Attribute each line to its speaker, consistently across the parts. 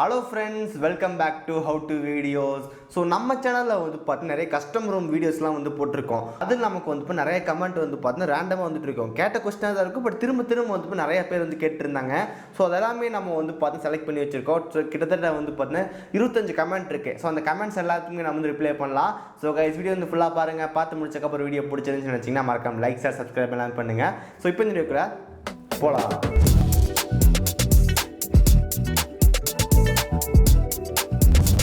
Speaker 1: Hello friends, welcome back to how to videos. So நம்ம சேனலில் வந்து பார்த்தீங்கன்னா நிறைய கஸ்டம் ரூம் வீடியோஸ்லாம் வந்து போட்டிருக்கோம். அதில் நமக்கு வந்து இப்போ நிறைய கமெண்ட் வந்து பார்த்தீங்கன்னா ரேண்டமாக வந்துட்டு இருக்கோம். கேட்ட கொஸ்டினாக தான் இருக்கும், பட் திரும்ப வந்து இப்போ நிறைய பேர் வந்து கேட்டுருந்தாங்க. ஸோ அதெல்லாமே நம்ம வந்து பார்த்து செலக்ட் பண்ணி வச்சிருக்கோம். ஸோ கிட்டத்தட்ட வந்து பார்த்தீங்கன்னா 25 கமெண்ட் இருக்குது. ஸோ அந்த கமெண்ட்ஸ் எல்லாத்துக்குமே நம்ம வந்து ரிப்ளை பண்ணலாம். ஸோ கைஸ், வீடியோ வந்து ஃபுல்லாக பாருங்கள். பார்த்து முடிச்சக்கப்புறம் வீடியோ பிடிச்சிருந்துச்சுன்னு நினச்சிங்கன்னா மறக்காம லைக், ஷேர், சப்ஸ்கிரைப் எல்லாம் பண்ணுங்கள். ஸோ இப்போ இந்த வீடியோக்குள்ள போகலாம்.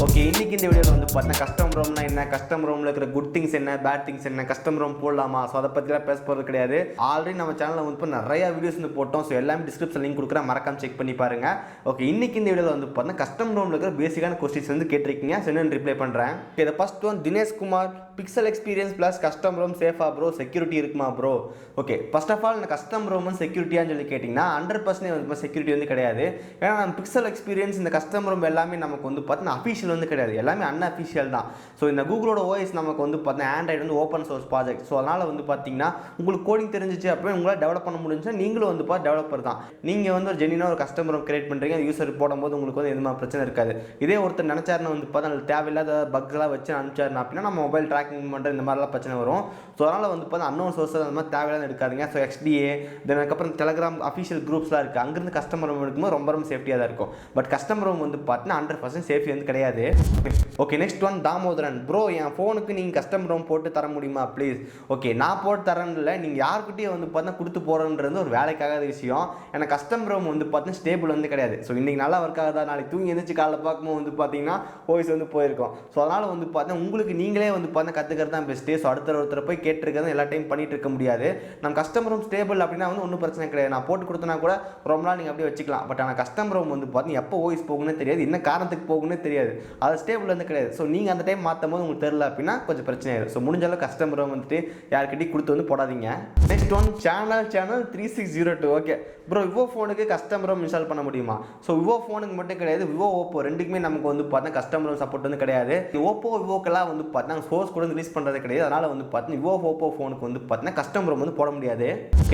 Speaker 1: ஓகே, இன்றைக்கி இந்த வீடியோவில் வந்து பார்த்தீங்கன்னா கஸ்டம் ரூம்னா என்ன, கஸ்டம் ரூமில் இருக்கிற குட் திங்ஸ் என்ன, பேட் திங்ஸ் என்ன, கஸ்டம் ரூம் போடலாமா, ஸோ அதை பற்றிலாம் பேச போகிறது கிடையாது. ஆல்ரெடி நம்ம சேனலில் வந்து இப்போ நிறையா வீடியோஸ் வந்து போட்டோம். ஸோ எல்லாமே டிஸ்கிரிப்ஷன் லிங்க் கொடுக்குறேன், மறக்காம செக் பண்ணி பாருங்கள். ஓகே, இன்றைக்கி இந்த வீடியோவில் வந்து பார்த்தீங்கன்னா கஸ்டம் ரூமில் இருக்கிற பேசிக்கான கொஸ்டின்ஸ் வந்து கேட்டிருக்கீங்க. ஸோ என்னென்னு ரிப்ளை பண்ணுறேன். இதை first one Dinesh Kumar, Pixel Experience plus custom ROM சேஃபா ப்ரோ, செக்யூரிட்டி இருக்குமா bro? Okay, first of all இந்த கஸ்டம் ரூம் செக்யூரிட்டியான்னு சொல்லி கேட்டிங்கன்னா 100% வந்து செக்யூரிட்டி வந்து கிடையாது. ஏன்னா நம்ம பிக்சல் எக்ஸ்பீரியன்ஸ் இந்த கஸ்டம் ரூம் எல்லாமே நமக்கு வந்து பார்த்தீங்கன்னா அஃபிஷியல் வந்து கிடையாது, எல்லாமே அன்அஃபிஷியல் தான். ஸோ இந்த கூகுளோட ஓஎஸ் நமக்கு வந்து பார்த்தீங்கன்னா ஆண்ட்ராய்டு வந்து ஓப்பன் சோர்ஸ் ப்ராஜெக்ட். ஸோ அதனால் வந்து பார்த்தீங்கன்னா உங்களுக்கு கோடிங் தெரிஞ்சிச்சு அப்படியே உங்களால் டெவலப் பண்ண முடிஞ்சுன்னா நீங்களும் வந்து டெவலப்பர் தான். நீங்கள் வந்து ஒரு ஜென்யூனாக ஒரு கஸ்டமர் கிரியேட் பண்ணுறீங்க, யூசர் போடும்போது உங்களுக்கு வந்து எதுவுமே பிரச்சனை இருக்காது. இதே ஒருத்தர் நினச்சாருன்னு வந்து பார்த்தா தேவையில்லாத பக்ஸ்லாம் வச்சு அனுப்பிச்சாருன்னு அப்படின்னா நம்ம மொபைல் ட்ராக்கிங் பண்ணுற இந்த மாதிரிலாம் பிரச்சனை வரும். ஸோ அதனால் வந்து பார்த்தா அன்னோன் சோர்ஸ் அந்த மாதிரி தேவையில்லாத எடுக்காதுங்க. ஸோ XDA தென் அதுக்கப்புறம் டெலகிராம் அஃபிஷியல் குரூப்ஸ்லாம் இருக்குது, அங்கேருந்து கஸ்டமர் ரூம் எடுக்கும்போது ரொம்ப சேஃப்டியாக தான் இருக்கும். பட் கஸ்டமர் ரூம் வந்து பார்த்தீங்கன்னா 100% சேஃப்டி வந்து கிடையாது. Okay, next one Damodaran bro, என் ஃபோனுக்கு நீங்கள் கஸ்டம் ரூம் போட்டு தர முடியுமா ப்ளீஸ்? ஓகே, நான் போட்டு தரேன்னு இல்லை, நீங்கள் யாருக்கிட்டையும் வந்து பார்த்தா கொடுத்து போகிறன்றது ஒரு வேலைக்காகாத விஷயம். ஏன்னா கஸ்டம் ரூம் வந்து பார்த்தீங்கன்னா ஸ்டேபிள் வந்து கிடையாது. ஸோ இன்றைக்கி நல்லா ஒர்க் ஆகுதா, நாளைக்கு தூங்கி எழுந்திரிச்சு காலைல பார்க்கும்போது வந்து பார்த்தீங்கன்னா வாய்ஸ் வந்து போயிருக்கும். ஸோ அதனால் வந்து பார்த்தீங்கன்னா உங்களுக்கு நீங்களே வந்து பார்த்தா கற்றுக்கிறது தான் பெஸ்ட்டு. ஸோ ஒருத்தர் போய் கேட்டிருக்கிறது எல்லா டைம் பண்ணிட்டு இருக்க முடியாது. நம்ம கஸ்டம் ரூம் ஸ்டேபிள் அப்படின்னா வந்து ஒன்றும் பிரச்சனை கிடையாது, நான் போட்டு கொடுத்தனா கூட ரொம்ப நாள் நீங்கள் அப்படியே வச்சுக்கலாம். பட் ஆனால் கஸ்டம் ரூம் வந்து பார்த்தீங்கன்னா எப்போ வாய்ஸ் போகும்னே தெரியாது, என்ன காரணத்துக்கு போகும்னே தெரியாது, அது ஸ்டேபிள் வந்து கிடையாது. ஸோ நீங்கள் அந்த டைம் மாற்றும் போது உங்களுக்கு தெரியல அப்படின்னா கொஞ்சம் பிரச்சனை ஆயிடும். ஸோ முடிஞ்ச அளவுக்கு கஸ்டம் ரூம் வந்துட்டு யார்கிட்டையும் கொடுத்து வந்து போடாதீங்க. Next one channel 3602. Okay bro, Vivo ஃபோனுக்கு கஸ்டம் ரூம் இன்ஸ்டால் பண்ண முடியுமா? ஸோ விவோ ஃபோனுக்கு மட்டும் கிடையாது, விவோ ஓப்போ ரெண்டுக்குமே நமக்கு வந்து பார்த்தா கஸ்டம் ரூம் சப்போர்ட் வந்து கிடையாது. ஓப்போ விவோக்கெல்லாம் வந்து பார்த்தீங்கன்னா சோர்ஸ் கூட ரிலீஸ் பண்ணுறது கிடையாது. அதனால் வந்து பார்த்தீங்கன்னா விவோ ஓப்போ ஃபோனுக்கு வந்து பார்த்தீங்கன்னா கஸ்டம் ரூம் வந்து போட முடியாது.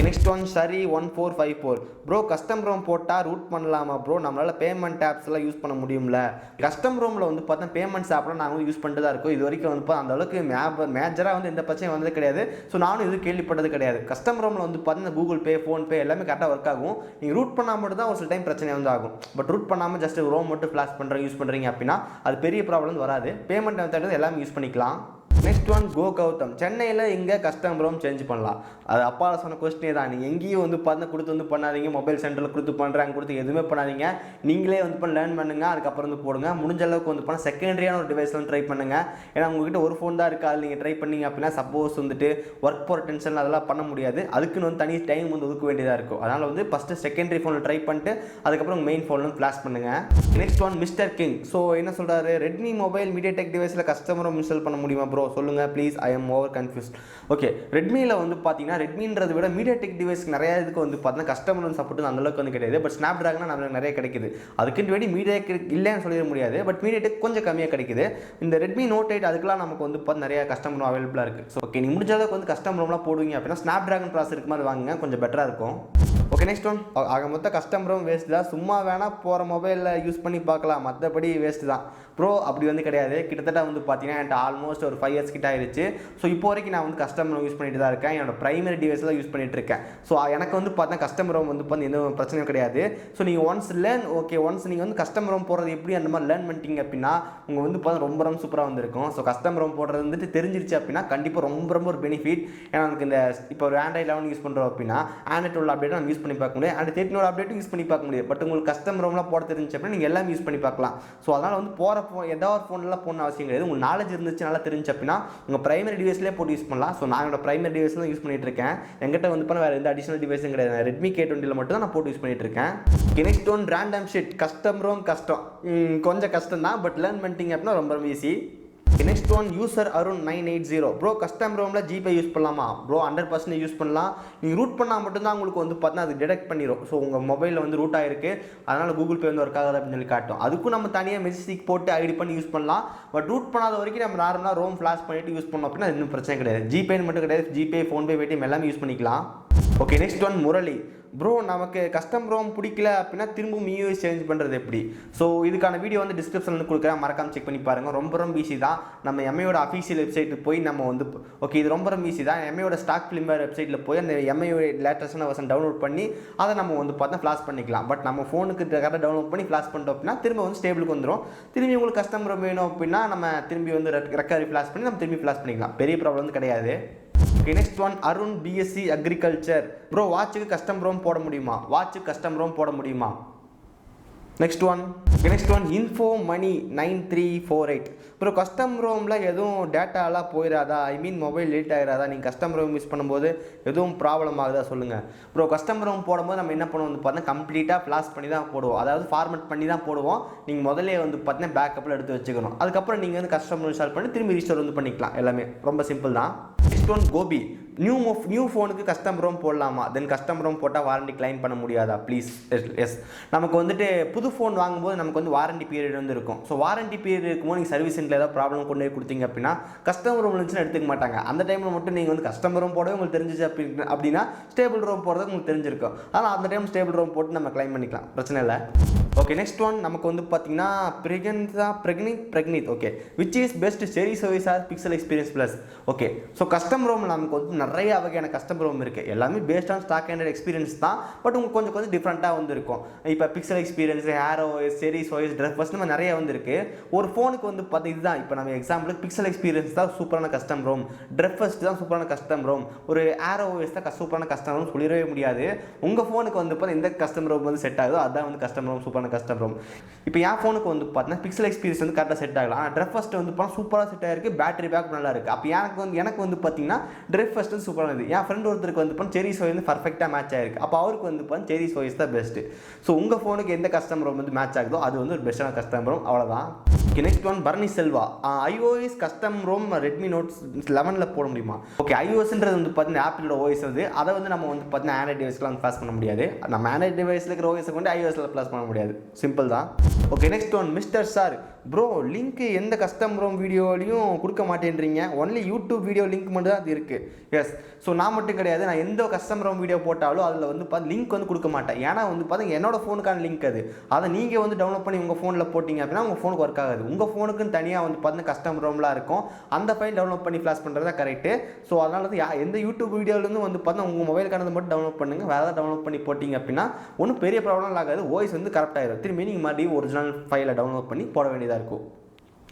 Speaker 1: நெக்ஸ்ட் ஒன் சரி 1454 ப்ரோ, கஸ்டம் ரூம் போட்டால் ரூட் பண்ணலாமா ப்ரோ? நம்மளால் பேமெண்ட் ஆப்ஸ்லாம் யூஸ் பண்ண முடியும்ல? கஸ்டம் ரூமில் வந்து பார்த்தா பேமெண்ட்ஸ் ஆப்லாம் நாங்கள் யூஸ் பண்ணிட்டு தான் இருக்கோம். இது வரைக்கும் வந்து அந்த அளவுக்கு மேஜராக வந்து எந்த பிரச்சனையும் வந்தது கிடையாது. ஸோ நானும் இது கேள்விப்பட்டது கிடையாது. கஸ்டம் ரூமில் வந்து பார்த்தீங்கன்னா கூகுள் பே, ஃபோன்பே எல்லாமே கரெக்டாக ஒர்க் ஆகும். நீங்கள் ரூட் பண்ணால் மட்டும் தான் ஒரு சில டைம் பிரச்சனை வந்து ஆகும். பட் ரூட் பண்ணாமல் ஜஸ்ட் ரோம் மட்டும் ஃப்ளாஷ் யூஸ் பண்ணுறீங்க அப்படின்னா அது பெரிய ப்ராப்ளம் வராது. பேமெண்ட் மெத்தட் எல்லாமே யூஸ் பண்ணிக்கலாம். நெக்ஸ்ட் ஒன் கோ கௌதம், சென்னையில் இங்கே கஸ்டம் ரூம் சேஞ்ச் பண்ணலாம். அது அப்பால சொன்ன கொஸ்டினே தான். நீங்கள் எங்கேயும் வந்து பார்த்து கொடுத்து வந்து பண்ணாதீங்க, மொபைல் சென்டரில் கொடுத்து பண்ணுறாங்க கொடுத்து எதுவுமே பண்ணாதீங்க. நீங்களே வந்து லேர்ன் பண்ணுங்கள், அதுக்கப்புறம் வந்து போடுங்க. முடிஞ்ச அளவுக்கு வந்து பண்ணால் செகண்டரியான ஒரு டிவைஸ் வந்து ட்ரை பண்ணுங்கள். ஏன்னா உங்ககிட்ட ஒரு ஃபோன் தான் இருக்குது, அது நீங்கள் ட்ரை பண்ணிங்க அப்படின்னா சப்போஸ் வந்துட்டு ஒர்க் போகிற டென்ஷன் அதெல்லாம் பண்ண முடியாது. அதுக்குன்னு வந்து தனி டைம் வந்து ஒதுக்க வேண்டியதாக இருக்கும். அதனால் வந்து ஃபஸ்ட்டு செகண்டரி ஃபோனில் ட்ரை பண்ணிட்டு அதுக்கப்புறம் மெயின் ஃபோனில் வந்து ஃப்ளாஷ் பண்ணுங்கள். Next one mister king. So என்ன சொல்கிறாரு, ரெட்மி மொபைல் மீடியாடெக் டிவைஸில் கஸ்டம் ரூம் இன்ஸ்டால் பண்ண முடியுமா ப்ரோ? சொல்லுங்கள் please, I am over confused. Okay, ரெட்மியில் வந்து பார்த்தீங்கன்னா ரெட்மின்றதை விட மீடியாடெக் டிவைஸ்க்கு நிறைய இதுக்கு வந்து பார்த்தீங்கன்னா கஸ்டமர் சப்போர்ட் அந்த அளவுக்கு வந்து கிடையாது. பட் ஸ்னாப் ட்ராகன் நம்மளுக்கு நிறைய கிடைக்குது. அதுக்குன்னு வேண்டி மீடியாடெக் இல்லைன்னு சொல்லிட முடியாது, பட் மீடியாடெக் கொஞ்சம் கம்மியாக கிடைக்குது. இந்த ரெட்மி நோட் 8 அதுக்கெல்லாம் நமக்கு வந்து பார்த்து நிறைய கஸ்டமர் அவைலபிளாக இருக்குது. ஸோ ஓகே, நீ முடிஞ்ச அளவுக்கு வந்து கஸ்டம் ரூம்லாம் போடுவீங்க அப்படின்னா ஸ்னாப் ட்ராகன் ப்ராசஸ் இருக்கு மாதிரி வாங்குங்க, கொஞ்சம் பெட்டராக இருக்கும். ஓகே, நெக்ஸ்ட் ஒன் ஆக மொத்தம் கஸ்டம் ரூம் வேஸ்ட் தான். சும்மா வேணால் போகிற மொபைலில் யூஸ் பண்ணி பார்க்கலாம், மற்றபடி வேஸ்ட்டு தான் ப்ரோ. அப்படி வந்து கிடையாது. கிட்டத்தட்ட வந்து பார்த்தீங்கன்னா என்கிட்ட ஆல்மோஸ்ட் ஒரு 5 இயர்ஸ் கிட்ட ஆயிடுச்சு. ஸோ இப்போ வரைக்கும் நான் வந்து கஸ்டம் ரூம் யூஸ் பண்ணிட்டு தான் இருக்கேன். என்னோட பிரைமரி டிவைஸில் யூஸ் பண்ணிட்டு இருக்கேன். ஸோ எனக்கு வந்து பார்த்தா கஸ்டம் ரூம் வந்து பார்த்து எந்த பிரச்சனையும் கிடையாது. ஸோ நீங்கள் ஒன்ஸ் நீங்கள் வந்து கஸ்டம் ரூம் போடுறது எப்படி அந்த மாதிரி லேர்ன் பண்ணிட்டீங்க அப்படின்னா உங்கள் வந்து பார்த்தா ரொம்ப சூப்பராக வந்துருக்கும். ஸோ கஸ்டம் ரூம் போடுறது வந்துட்டு தெரிஞ்சிருச்சு அப்படின்னா கண்டிப்பாக ரொம்ப ஒரு பெனிஃபிட். ஏன்னா நமக்கு இந்த இப்போ ஒரு ஆண்ட்ராய்ட் 11 யூஸ் பண்ணுறோம் அப்படின்னா ஆண்ட்ராய்ட் உள்ள அப்டேட் நம்ம யூஸ் பண்ணி பார்க்க முடியாது, அண்ட் 13 அப்டேட்டும் யூஸ் பண்ணி பார்க்க முடியாது. பட் உங்களுக்கு கஸ்டம் ரூம்லாம் போட தெரிஞ்சு அப்படின்னா நீங்கள் எல்லாம் யூஸ் பண்ணி பார்க்கலாம். ஸோ அதனால் வந்து ஏதாவது ஒரு ஃபோன்லாம் போடணும் அவசியம் கிடையாது. உங்களுக்கு நாலேஜ் இருந்துச்சு, நல்லா தெரிஞ்சு அப்படின்னா உங்கள் பிரைமரி டிவைஸ்லேயே போட்டு யூஸ் பண்ணலாம். ஸோ நான் என்னோட பிரைமரி டிவைஸ் தான் யூஸ் பண்ணிட்டு இருக்கேன். என்கிட்ட வந்து பண்ண வேறு எந்த அடிஷனல் டிவைஸும் கிடையாது. ரெட்மி K20 மட்டும் தான் நான் போட்டு யூஸ் பண்ணிட்டு இருக்கேன். Next one random shit, custom room கஷ்டம், கொஞ்சம் கஷ்டம் தான், பட் லேர்ன் பண்ணிட்டீங்க அப்படின்னா ரொம்ப easy. Next one user Arun 980 bro, custom ரூமில் ஜிபே யூஸ் பண்ணலாமா ப்ரோ? 100% யூஸ் பண்ணலாம். நீங்கள் ரூட் பண்ணால் மட்டும்தான் உங்களுக்கு வந்து பார்த்தீங்கன்னா அது டிடெக்ட் பண்ணிடும். ஸோ உங்கள் மொபைலில் வந்து ரூட் ஆகிருக்கு, அதனால் கூகுள் பே வந்து ஒர்க் ஆகாது அப்படின்னு சொல்லி காட்டும். அதுக்கும் நம்ம தனியாக மெசேஜ் போட்டு ஐடி பண்ணி யூஸ் பண்ணலாம். பட் ரூட் பண்ணாத வரைக்கும் நம்ம நார்மலாக ரோம் ஃப்ளாஷ் பண்ணிட்டு யூஸ் பண்ணோம் அப்படின்னா இன்னும் பிரச்சனை கிடையாது. ஜிபேன்னு மட்டும் கிடையாது, ஜிபே, ஃபோன்பே, பேடிஎம் எல்லாமே யூஸ் பண்ணிக்கலாம். Okay, next one Murali bro நமக்கு கஸ்டம் ரோம் பிடிக்கல அப்படின்னா திரும்பவும் யூஎஸ் சேஞ்ச் பண்ணுறது எப்படி? ஸோ இதுக்கான வீடியோ வந்து டிஸ்கிரிப்ஷனில் கொடுக்குறேன், மறக்காம செக் பண்ணி பாருங்கள். ரொம்ப ஈஸி தான். நம்ம எம்ஐயோட அஃபீஷியல் வெப்சைட்டுக்கு போய் நம்ம வந்து ஓகே இது ரொம்ப ஈஸி தான். எம்ஐயோட ஸ்டாக் ஃபிலிம்வேர் வெப்சைட்டில் போய் அந்த எம்ஐயோட லேட்டஸ்டான வெர்ஷன் டவுன்லோட் பண்ணி அதை நம்ம வந்து பார்த்தா ஃப்ளாஷ் பண்ணிக்கலாம். பட் நம்ம ஃபோனுக்கு கரெக்டாக டவுன்லோட் பண்ணி ஃப்ளாஷ் பண்ணிட்டோம் அப்படின்னா திரும்ப வந்து ஸ்டேபிளுக்கு வந்துடும். திரும்பி உங்களுக்கு கஸ்டம் ரோம் வேணும் அப்படின்னா நம்ம திரும்பி வந்து ரெக்கவரி ஃப்ளாஷ் பண்ணி நம்ம திரும்பி ஃப்ளாஷ் பண்ணிக்கலாம். பெரிய ப்ராப்ளம் வந்து கிடையாது. Okay next one Arun BSc agriculture. Bro வாட்சுக்கு கஸ்டம் ரோம் போட முடியுமா? வாட்சுக்கு கஸ்டம் ரோம் போட முடியுமா? Next one info Mani 9348. Bro custom ரோமில் எதுவும் டேட்டாலாம் போயிடாதா? ஐ மீன் மொபைல் லேட் ஆகிடாதா? நீங்கள் கஸ்டம் ரோம் யூஸ் பண்ணும்போது எதுவும் ப்ராப்ளம் ஆகுதா சொல்லுங்கள். ப்ரோ கஸ்டம் ரோம் போடும்போது நம்ம என்ன பண்ணுவோம் வந்து பார்த்தீங்கன்னா கம்ப்ளீட்டாக ஃப்ளாஷ் பண்ணி தான் போடுவோம், அதாவது ஃபார்மேட் பண்ணி தான் போடுவோம். நீங்கள் முதல்ல வந்து பார்த்தீங்கன்னா பேக்கப்பில் எடுத்து வச்சுக்கணும். அதுக்கப்புறம் நீங்கள் வந்து கஸ்டம் ரோம் இன்ஸ்டால் பண்ணி திரும்பி ரீஸ்டோர் வந்து பண்ணிக்கலாம். எல்லாமே ரொம்ப சிம்பிள் தான். Next one Gopi. நியூ ஃபோனுக்கு கஸ்டம் ரோம் போடலாமா? தென் கஸ்டம் ரோம் போட்டால் வாரண்டி கிளைம் பண்ண முடியாதா? Please yes. நமக்கு வந்துட்டு புது ஃபோன் வாங்கும்போது நமக்கு வந்து வாரண்டி பீரியட் வந்து இருக்கும். ஸோ வாரண்டி பீரியட் இருக்கும்போது நீங்கள் சர்வீஸ் சென்டரில் ஏதாவது ப்ராப்ளம் கொண்டு போய் கொடுத்தீங்க அப்படின்னா கஸ்டம் ரோம் இருந்துச்சுன்னா எடுத்துக்க மாட்டாங்க. அந்த டைமில் மட்டும் நீங்கள் வந்து கஸ்டம் ரோம் போடவே உங்களுக்கு தெரிஞ்சிச்சு அப்படின்னா ஸ்டேபிள் ரோம் போடுறது உங்களுக்கு தெரிஞ்சிருக்கும். ஆனால் அந்த டைம் ஸ்டேபிள் ரோம் போட்டு நம்ம கிளைம் பண்ணிக்கலாம், பிரச்சனை இல்லை. ஓகே நெக்ஸ்ட் ஒன் நமக்கு வந்து பார்த்தீங்கன்னா பிரக்னித். Okay which is best cherry service or Pixel Experience plus? Okay so custom ROM நமக்கு வந்து நிறைய வகையான கஸ்டம் ரோம் இருக்குது. எல்லாமே based on stock and experience தான். பட் உங்களுக்கு கொஞ்சம் டிஃப்ரெண்ட்டாக வந்து இருக்கும். இப்போ Pixel Experience, hero OS, cherish OS, ட்ரெஃபர்ஸ் நம்ம நிறைய வந்து இருக்குது. ஒரு ஃபோனுக்கு வந்து பார்த்து இதுதான் இப்போ நம்ம எக்ஸாம்பிளுக்கு பிக்சல் எக்ஸ்பீரியன்ஸ் தான் சூப்பரான கஸ்டம் ரோம், ட்ரெஃபர்ஸ் தான் சூப்பரான கஸ்டம் ரோம், ஒரு ஹேரோ ஓஎஸ் தான் சூப்பரான கஸ்டம் ரோம் சொல்லிடவே முடியாது. உங்கள் ஃபோனுக்கு வந்து பார்த்தா எந்த கஸ்டம் ரோம் வந்து செட் ஆகுதோ அதுதான் வந்து கஸ்டம் ரோம், சூப்பரான கஸ்டம் ரோம். இப்போ என் ஃபோனுக்கு வந்து பார்த்தீங்கன்னா பிக்சல் எக்ஸ்பீரியன்ஸ் வந்து கரெக்டாக செட் ஆகலாம். ஆனால் ட்ரெஃபர்ஸ்ட் வந்து பார்த்தா சூப்பராக செட் ஆகிருக்கு, பேட்டரி பேக் நல்லா இருக்குது. அப்போ எனக்கு வந்து பார்த்தீங்கன்னா ட்ரெஃபர்ஸ்ட் வந்து சூப்பரானது. என் ஃப்ரெண்ட் ஒருத்தருக்கு வந்து பார்த்தா செரிஸ் ஓஎஸ் வந்து பர்ஃபெக்டாக மேட்ச் ஆகிருக்கு. அப்போ அவருக்கு வந்து பார்த்தா செரிஸ் ஓஎஸ் தான் பெஸ்ட்டு. ஸோ உங்கள் ஃபோனுக்கு எந்த கஸ்டம் ரோம் வந்து மேட்ச் ஆகுதோ அது வந்து ஒரு பெஸ்ட்டான கஸ்டம் ரோம், அவ்வளோதான். Next one Barni Selva. iOS custom ROM Redmi Note 11 போட முடியுமா? ஓகே iOSன்றது வந்து பார்த்தீங்கன்னா ஆப்பிளோட ஓஎஸ் அது. அதை வந்து நம்ம வந்து பார்த்தீங்கன்னா ஆண்ட்ராய்ட் டிவைஸ்லாம் வந்து ப்ளஸ் பண்ண முடியாது. நம்ம ஆண்ட்ராய்ட் டிவைஸில் இருக்கிற ஓஎஸை கொண்டு iOSல ப்ளஸ் பண்ண முடியாது, சிம்பிள் தான். Okay next one mister sir. Bro link எந்த கஸ்டம் ரோம் வீடியோலையும் கொடுக்க மாட்டேன்றீங்க, ஒன்லி யூடியூப் வீடியோ லிங்க் மட்டும் தான் அது இருக்குது. எஸ் ஸோ நான் மட்டும் கிடையாது, நான் எந்த கஸ்டம் ரோம் வீடியோ போட்டாலும் அதில் வந்து பார்த்து லிங்க் வந்து கொடுக்க மாட்டேன். ஏன்னா வந்து பார்த்தீங்க என்னோட ஃபோனுக்கான லிங்க் அது. அதை நீங்கள் வந்து டவுன்லோட் பண்ணி உங்கள் ஃபோனில் போட்டிங்க அப்படின்னா உங்கள் ஃபோனுக்கு ஒர்க் ஆகாது. உங்கள் ஃபோனுக்குன்னு தனியாக வந்து பார்த்தீங்கன்னா கஸ்டம் ரோம்லாம் இருக்கும். அந்த ஃபைல் டவுன்லோட் பண்ணி ஃப்ளாஷ் பண்ணுறது தான் கரெக்டு. ஸோ அதனால தான் எந்த யூடியூப் வீடியோலேருந்து வந்து பார்த்தீங்கன்னா உங்கள் மொபைலுக்கானது மட்டும் டவுன்லோட் பண்ணுங்கள். வேறு ஏதாவது டவுன்லோட் பண்ணி போட்டிங்க அப்படின்னா ஒன்றும் பெரிய ப்ராப்ளம் ஆகாது. வாய்ஸ் வந்து கரெக்ட் ஆகிடும். திரும்பி நீங்கள் மறுபடியும் ஒரிஜினல் ஃபைலை டவுன்லோட் பண்ணி போட வேண்டியதாக இருக்கும்,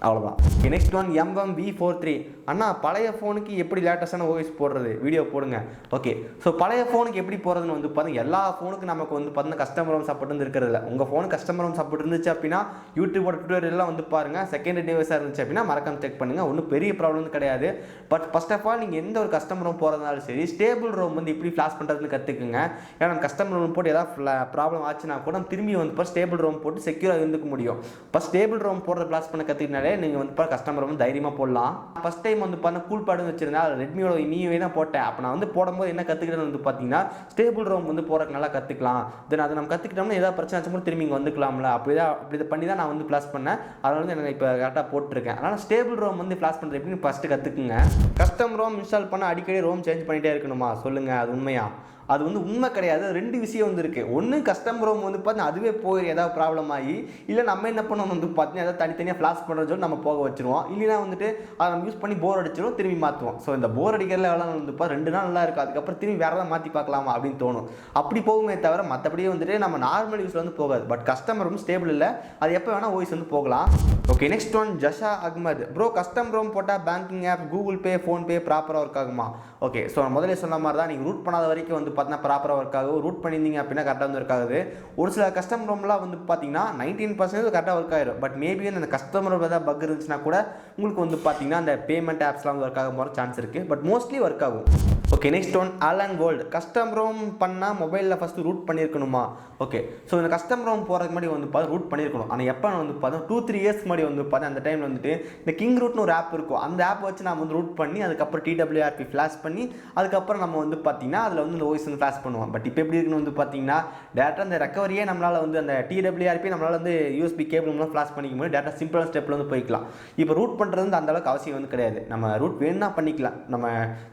Speaker 1: அவ்வளோதான். Next one MMV43. அண்ணா பழைய ஃபோனுக்கு எப்படி லேட்டஸ்டான ஓஎஸ் போடுறது, வீடியோ போடுங்க. ஓகே ஸோ பழைய ஃபோனுக்கு எப்படி போடுறதுன்னு வந்து பார்த்தீங்கன்னா எல்லா ஃபோனுக்கு நமக்கு வந்து பார்த்தீங்கன்னா கஸ்டம் ரோம் சப்போர்ட் வந்து இருக்கிறது இல்லை. உங்கள் ஃபோன் கஸ்டம் ரோம் சப்போர்ட் இருந்துச்சு அப்படின்னா யூடியூபோட டுட்டோரியல்லாம் வந்து பாருங்கள். செகண்டரி டிவைஸாக இருந்துச்சு அப்படின்னா மறக்காம செக் பண்ணுங்கள், ஒன்றும் பெரிய ப்ராப்ளம் கிடையாது. பட் ஃபர்ஸ்ட் ஆஃப் ஆல் நீங்கள் எந்த ஒரு கஸ்டம் ரோம் போகிறதுனாலும் சரி ஸ்டேபிள் ரோம் வந்து எப்படி ஃப்ளாஷ் பண்ணுறதுன்னு கற்றுக்குங்க. ஏன்னா கஸ்டம் ரோம் போட்டு ஏதாவது ப்ராப்ளம் ஆச்சுன்னா கூட திரும்பி வந்து இப்போ ஸ்டேபிள் ரோம் போட்டு செக்யூராக இருந்துக்க முடியும். இப்போ ஸ்டேபிள் ரோம் போடுற ஃப்ளாஷ் பண்ண கற்றுக்கினாலே நீங்கள் வந்து இப்போ கஸ்டம் ரோம் தைரியமாக போடலாம். ஃபஸ்ட் டைம் வந்து பார்த்தா கூல் பேடு வச்சிருந்தா ரெட்மியோட மீவே தான் போட்டேன். அப்போ நான் வந்து போடும்போது என்ன கற்றுக்கிட்டேன்னு வந்து பார்த்தீங்கன்னா ஸ்டேபிள் ரோம் வந்து போகிறதுக்கு நல்லா கற்றுக்கலாம். தென் அதை நம்ம கற்றுக்கிட்டோம்னா ஏதாவது பிரச்சனை ஆச்சு கூட திரும்பி இங்கே வந்துக்கலாம்ல, அப்படி பண்ணி தான் நான் வந்து ஃப்ளாஷ் பண்ணேன். அதனால வந்து எனக்கு இப்போ கரெக்டாக போட்டிருக்கேன். அதனால் ஸ்டேபிள் ரோம் வந்து ஃப்ளாஷ் பண்ணுறது எப்படின்னு ஃபஸ்ட்டு கற்றுக்குங்க. கஸ்டம் ரோம் இன்ஸ்டால் பண்ண அடிக்கடி ரோம் சேஞ்ச் பண்ணிகிட்டே இருக்கணுமா சொல்லுங்கள், அது உண்மையா? அது வந்து உண்மை கிடையாது. ரெண்டு விஷயம் வந்து இருக்குது. ஒன்று கஸ்டம் ரோம் வந்து பார்த்தீங்கன்னா அதுவே போய் ஏதாவது ப்ராப்ளம் ஆகி இல்லை நம்ம என்ன பண்ணணும் வந்து பார்த்தீங்கன்னா ஏதாவது தனித்தனியாக ஃப்ளாஷ் பண்ணுறது சொல்லி நம்ம போக வச்சுருவோம். இல்லைனா வந்துட்டு அதை நம்ம யூஸ் பண்ணி போர் அடிச்சிடும், திரும்பி மாற்றுவோம். ஸோ இந்த போர் அடிக்கிறதுல எவ்வளோ வந்து 2 நாள் நல்லா இருக்கும், அதுக்கப்புறம் திரும்பி வேறு ஏதாவது மாற்றி பார்க்கலாமா அப்படின்னு தோணும். அப்படி போகுமே தவிர மற்றபடியே வந்துட்டு நம்ம நார்மல் யூஸில் வந்து போகாது. பட் கஸ்டம் ரோம் ஸ்டேபிள் இல்லை, அது எப்போ வேணால் வாய்ஸ் வந்து போகலாம். Okay next one Jasha Ahmed. Bro custom ROM போட்டால் banking app Google Pay PhonePe ப்ராப்பராக ஒர்க் ஆகுமா? ஓகே ஸோ முதல்ல சொன்ன மாதிரி தான் நீங்கள் ரூட் பண்ணாத வரைக்கும் வந்து பார்த்தீங்கன்னா ப்ராப்பராக ஒர்க் ஆகும். ரூட் பண்ணியிருந்தீங்க அப்படின்னா கரெக்டாக வந்து ஒர்க் ஆகுது. ஒரு சில கஸ்டம் ரோம்லாம் வந்து பார்த்தீங்கன்னா 19% கரெக்டாக ஒர்க் ஆகிடும். பட் மேபி அந்த கஸ்டம் ரோம் ஏதாவது பக் இருந்துச்சுன்னா கூட உங்களுக்கு வந்து பார்த்தீங்கன்னா அந்த பேமெண்ட் ஆப்ஸ்லாம் வந்து ஒர்க் ஆக போகிற சான்ஸ் இருக்குது. பட் மோஸ்ட்லி ஒர்க் ஆகும். Okay next one Alan Gold. Custom ROM பண்ணால் மொபைலில் ஃபஸ்ட்டு ரூட் பண்ணியிருக்கணுமா? ஓகே ஸோ இந்த கஸ்டம் ரோம் போகிறதுக்கு முன்னாடி வந்து பார்த்தா ரூட் பண்ணியிருக்கணும். ஆனால் எப்போ வந்து பார்த்தா 2-3 இயர்ஸ் முன்னாடி வந்து பார்த்தா அந்த டைமில் வந்துட்டு இந்த கிங் ரூட்னு ஒரு ஆப் இருக்கும். அந்த ஆப் வச்சு நம்ம வந்து ரூட் பண்ணி அதுக்கப்புறம் TWRP ஃப்ளாஷ் பண்ணி அதுக்கப்புறம் நம்ம வந்து பார்த்தீங்கன்னா அதில் வந்து இந்த வாய்ஸ் வந்து ஃப்ளாஷ் பண்ணுவோம். பட் இப்போ எப்படி இருக்குன்னு வந்து பார்த்தீங்கன்னா டேரெக்டாக அந்த ரெக்கவரியே நம்மளால் வந்து அந்த TWRP நம்மளால் வந்து USB கேபிள்லாம் ஃப்ளாஷ் பண்ணிக்க முடியும். டேரெக்டாக சிம்பிளான ஸ்டெப்பில் வந்து போய்க்கலாம். இப்போ ரூட் பண்ணுறது அந்த அளவுக்கு அவசியம் வந்து கிடையாது. நம்ம ரூட் வேணும்னா பண்ணிக்கலாம். நம்ம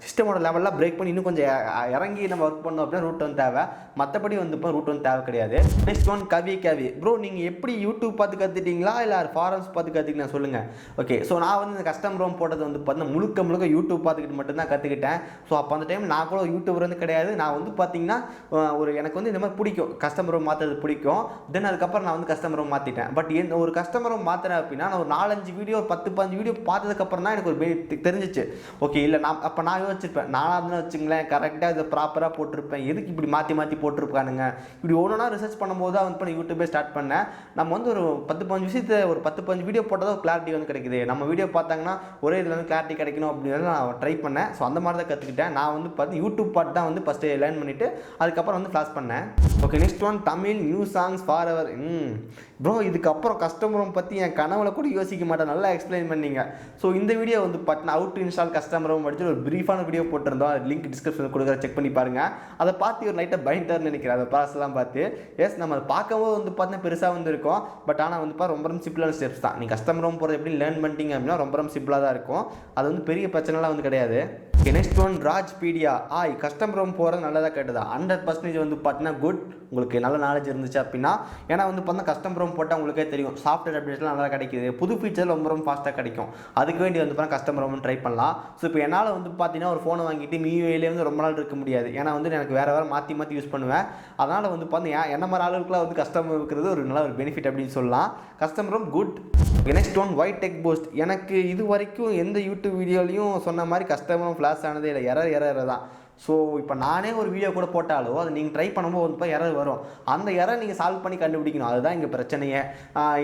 Speaker 1: சிஸ்டமோட லெவலில் பிரேக் பிரேக் பண்ணி இன்னும் கொஞ்சம் இறங்கி நம்ம ஒர்க் பண்ணோம் அப்படின்னா ரூட் வந்து தேவை. மற்றபடி வந்து இப்போ ரூட் வந்து தேவை கிடையாது. நெக்ஸ்ட் ஒன் கவி ப்ரோ, நீங்கள் எப்படி யூடியூப் பார்த்து கற்றுட்டீங்களா இல்லை ஃபாரம்ஸ் பார்த்து கற்றுக்கிட்டீங்கன்னா சொல்லுங்கள். ஓகே, ஸோ நான் வந்து இந்த கஸ்டம் ரோம் போட்டது வந்து பார்த்தீங்கன்னா முழுக்க யூடியூப் பார்த்துக்கிட்டு மட்டும்தான் கற்றுக்கிட்டேன். ஸோ அப்போ அந்த டைம் நான் கூட யூடியூபர் வந்து கிடையாது. நான் வந்து பார்த்தீங்கன்னா எனக்கு வந்து இந்த மாதிரி பிடிக்கும், கஸ்டம் ரோம் மாற்றுறது பிடிக்கும். தென் அதுக்கப்புறம் நான் வந்து கஸ்டம் ரோம் மாற்றிட்டேன். பட் ஒரு கஸ்டம் ரோம் மாற்றினேன் அப்படின்னா நான் ஒரு 4-5 வீடியோ 10-15 வீடியோ பார்த்ததுக்கப்புறம் தான் எனக்கு ஒரு தெரிஞ்சிச்சு. ஓகே, இல்லை நான் யோசிச்சிருப்பேன், நானாக இருந்தால் வச்சுங்களேன் கரெக்டாக இதை ப்ராப்பராக போட்டிருப்பேன், எதுக்கு இப்படி மாற்றி போட்டிருப்பானுங்க, இப்படி ஒன்றா ரிசர்ச் பண்ணும்போது தான் வந்து யூடியூபே ஸ்டார்ட் பண்ணேன். நம்ம வந்து ஒரு 10-15 விஷயத்தை ஒரு 10-15 வீடியோ போட்டால் தான் கிளாரிட்டி வந்து கிடைக்குது. நம்ம வீடியோ பார்த்தாங்கன்னா ஒரே இதில் வந்து கிளாரிட்டி கிடைக்கணும் அப்படின்னு நான் ட்ரை பண்ணேன். ஸோ அந்த மாதிரி தான் கற்றுக்கிட்டேன். நான் வந்து பார்த்து யூடியூப் பார்த்து தான் வந்து ஃபஸ்ட்டு லேர்ன் பண்ணிவிட்டு அதுக்கப்புறம் வந்து கிளாஸ் பண்ணேன். Okay, next one Tamil new songs for ever. Bro, இதுக்கப்புறம் கஸ்டம் ரோம் பற்றி என் கனவுல கூட யோசிக்க மாட்டேன், நல்லா எக்ஸ்பிளைன் பண்ணீங்க. ஸோ இந்த வீடியோ வந்து பார்த்தீங்கன்னா how to install custom ROM படிச்சு ஒரு ப்ரீஃபான வீடியோ போட்டிருந்தோம். லிங்க் டிஸ்கிரிப்ஷனில் கொடுக்குற, செக் பண்ணி பாருங்கள். அதை பார்த்து ஒரு லைட்டாக பயன்டர்னு நினைக்கிறேன். அதை ப்ராசஸ்லாம் பார்த்து நம்ம அதை பார்க்கும்போது வந்து பார்த்தீங்கன்னா பெருசாக வந்து இருக்கும். பட் ஆனால் வந்து ரொம்ப சிம்பிளான ஸ்டெப்ஸ் தான். நீங்கள் கஸ்டம் ரோம் போகிறது எப்படி லேர்ன் பண்ணிட்டீங்க அப்படின்னா ரொம்ப சிம்பிளாக தான் இருக்கும். அது வந்து பெரிய பிரச்சனைலாம் வந்து கிடையாது. நெக்ஸ்ட் ஒன் ராஜ்பீடியா. கஸ்டம் ரோம் போகிறது நல்லதாக கேட்டதா? 100% வந்து பார்த்தீங்கன்னா குட். உங்களுக்கு நல்ல நாலேஜ் இருந்துச்சு அப்படின்னா, ஏன்னா வந்து பார்த்தா கஸ்டம் ரோம் போட்டால் உங்களுக்கே தெரியும் சாஃப்ட்வேர் அப்டேட்லாம் நல்லா கிடைக்குது, புது ஃபீச்சர் ரொம்ப ஃபாஸ்ட்டாக கிடைக்கும். அதுக்கு வேண்டி வந்து பார்த்தா கஸ்டம் ரோம் ட்ரை பண்ணலாம். ஸோ இப்போ என்னால் வந்து பார்த்தீங்கன்னா ஒரு ஃபோனை வாங்கிட்டு மியூஐலே வந்து ரொம்ப நாள் இருக்க முடியாது. ஏன்னா வந்து எனக்கு வேறு மாற்றி யூஸ் பண்ணுவேன். அதனால் வந்து பார்த்தீங்கன்னா என்ன மாதிரி ஆளுக்குலாம் வந்து கஸ்டம் இருக்கிறது ஒரு நல்ல ஒரு பெனிஃபிட் அப்படின்னு சொல்லலாம். Custom ROM good. Next one White Tech Boost. எனக்கு இது வரைக்கும் எந்த யூடியூப் வீடியோலையும் சொன்ன மாதிரி கஸ்டம் ரோம் ஃப்ளாஷ் ஆனதே இல்லை. எரர் தான். ஸோ இப்போ நானே ஒரு வீடியோ கூட போட்டாலோ அதை நீங்கள் ட்ரை பண்ணும்போது வந்து எரர் வரும். அந்த எரர் நீங்கள் சால்வ் பண்ணி கண்டுபிடிக்கணும். அதுதான் இங்கே பிரச்சனையே.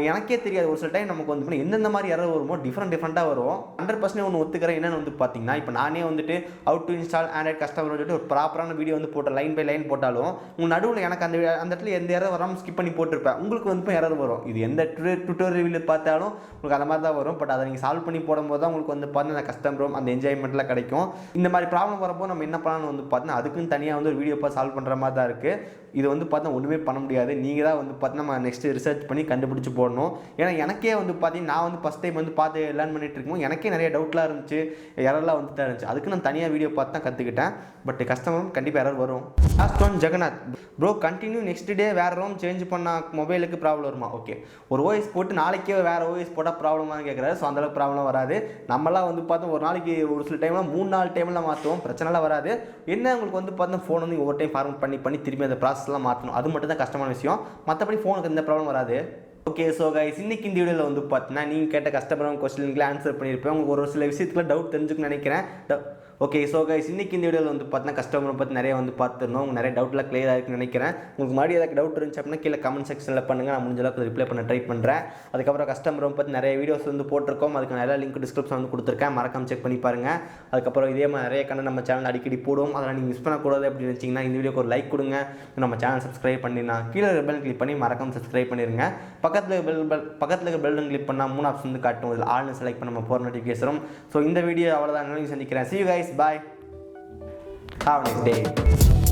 Speaker 1: எனக்கே தெரியாது ஒரு சில டைம் நமக்கு வந்து எந்தெந்த மாதிரி எரர் வருமோ டிஃப்ரெண்ட்டாக வரும். 100% ஒன்று ஒத்துக்கிறேன். என்னென்னு வந்து பார்த்தீங்கன்னா, இப்போ நானே வந்துட்டு out to install Android custom சொல்லிட்டு ஒரு ப்ராப்பரான வீடியோ வந்து போட்டேன், லைன் பை லைன் போட்டாலும் உங்கள் நடுவில் எனக்கு அந்த இடத்துல எந்த எரர் வராமல் ஸ்கிப் பண்ணி போட்டிருப்பேன். உங்களுக்கு வந்து எரர் வரும். இது எந்த டுட்டோரியல் பார்த்தாலும் உங்களுக்கு அந்த மாதிரி தான் வரும். பட் அதை நீங்கள் சால்வ் பண்ணி போடும்போது தான் உங்களுக்கு வந்து பார்த்தீங்கன்னா அந்த கஸ்டம் ரோம் அந்த என்ஜாய்மெண்ட்லாம் கிடைக்கும். இந்த மாதிரி ப்ராப்ளம் வரப்போ நம்ம என்ன பண்ணணும் வந்து பார்த்தீங்கன்னா அதுக்குன்னு தனியாக வந்து ஒரு வீடியோ பார்த்து சால்வ் பண்ணுற மாதிரி தான் இருக்குது. இது வந்து பார்த்தா ஒன்றுமே பண்ண முடியாது. நீங்கள் தான் வந்து பார்த்தீங்கன்னா நம்ம நெக்ஸ்ட்டு ரிசர்ச் பண்ணி கண்டுபிடிச்சி போடணும். ஏன்னா எனக்கே வந்து பார்த்தீங்கன்னா நான் வந்து ஃபஸ்ட் டைம் வந்து பார்த்து லேர்ன் பண்ணிட்டு இருக்கும்போது எனக்கே நிறைய டவுட்லாம் இருந்துச்சு, எரர்லாம் வந்துட்டு இருந்துச்சு. அதுக்கு நான் தனியாக வீடியோ பார்த்து தான் கற்றுக்கிட்டேன். பட் கஸ்டமரும் கண்டிப்பாக எரர் வரும். Last one Jagannath. Bro, continue next day வேறு ரோம் சேஞ்ச் பண்ணால் மொபைலுக்கு ப்ராப்ளம் வருமா? ஓகே, ஒரு ஓஎஸ் போட்டு நாளைக்கே வேறு ஓஎஸ் போட்டால் ப்ராப்ளமாக கேட்குறாரு. ஸோ அந்தளவுக்கு ப்ராப்ளம் வராது. நம்மளாம் வந்து பார்த்தோம் ஒரு நாளைக்கு ஒரு சில டைம்லாம் 3-4 டைமில் மாற்றுவோம், பிரச்சனைலாம் வராது. என்ன உங்களுக்கு வந்து பார்த்தா ஃபோன் வந்து ஒவ்வொரு டைம் ஃபார்மேட் பண்ணி திரும்பி அந்த ப்ராசஸ்லாம் மாற்றணும். அது மட்டும் தான் கஷ்டமான விஷயம். மற்றபடி ஃபோனுக்கு எந்த ப்ராப்ளம் வராது. ஓகே, ஸோ கைஸ், இன்னைக்கு இந்த வீடியோவில் வந்து பார்த்தீங்கன்னா நீங்கள் கேட்ட கஸ்டமர் கொஸ்டின்களை ஆன்சர் பண்ணியிருப்பேன். உங்களுக்கு ஒரு சில விஷயத்தில் டவுட் தெரிஞ்சுக்கணும்னு நினைக்கிறேன். ஓகே, ஸோ கைஸ், இன்னைக்கு இந்த வீடியோவில் வந்து பார்த்தீங்கன்னா கஸ்டமரை பற்றி நிறைய வந்து பார்த்துருந்தோம். உங்களுக்கு நிறைய டவுட்லாம் கிளியர் ஆகிருக்குன்னு நினைக்கிறேன். உங்களுக்கு மறுபடியும் ஏதாவது டவுட் இருந்துச்சு அப்படின்னா கீழே கமெண்ட் செக்ஷனில் பண்ணுங்கள். நான் முடிஞ்ச அளவுக்கு ரிப்ளை பண்ண ட்ரை பண்ணுறேன். அதுக்கப்புறம் கஸ்டமரை பற்றி நிறைய வீடியோஸ் வந்து போட்டிருக்கோம். அதுக்கு நிறைய லிங்க் டிஸ்கிரிப்ஷன் வந்து கொடுத்துருக்கேன், மறக்காம செக் பண்ணி பாருங்கள். அதுக்கப்புறம் இதே மாதிரி நிறைய கண்ணு நம்ம சேனல் அடிக்கடி போடுவோம். அதெல்லாம் நீங்கள் மிஸ் பண்ணக்கூடாது அப்படின்னு நினச்சிங்கன்னா இந்த வீடியோக்கு ஒரு லைக் கொடுங்க. நம்ம சேனல் சப்ஸ்கிரைப் பண்ணினா கீழே பெல் கிளிக் பண்ணி மறக்காம சப்ஸ்கிரைப் பண்ணிடுங்க. பக்கத்தில் இருக்க பெல் கிளிக் பண்ணால் 3 ஆப்ஷன் வந்து காட்டும். இதில் ஆல்னு செலக்ட் பண்ண நம்ம போகிற நோட்டிஃபிகேஷன். ஸோ இந்த வீடியோ அவ்வளோதான். சந்திக்கிறேன். See you guys. Bye. Have a nice day.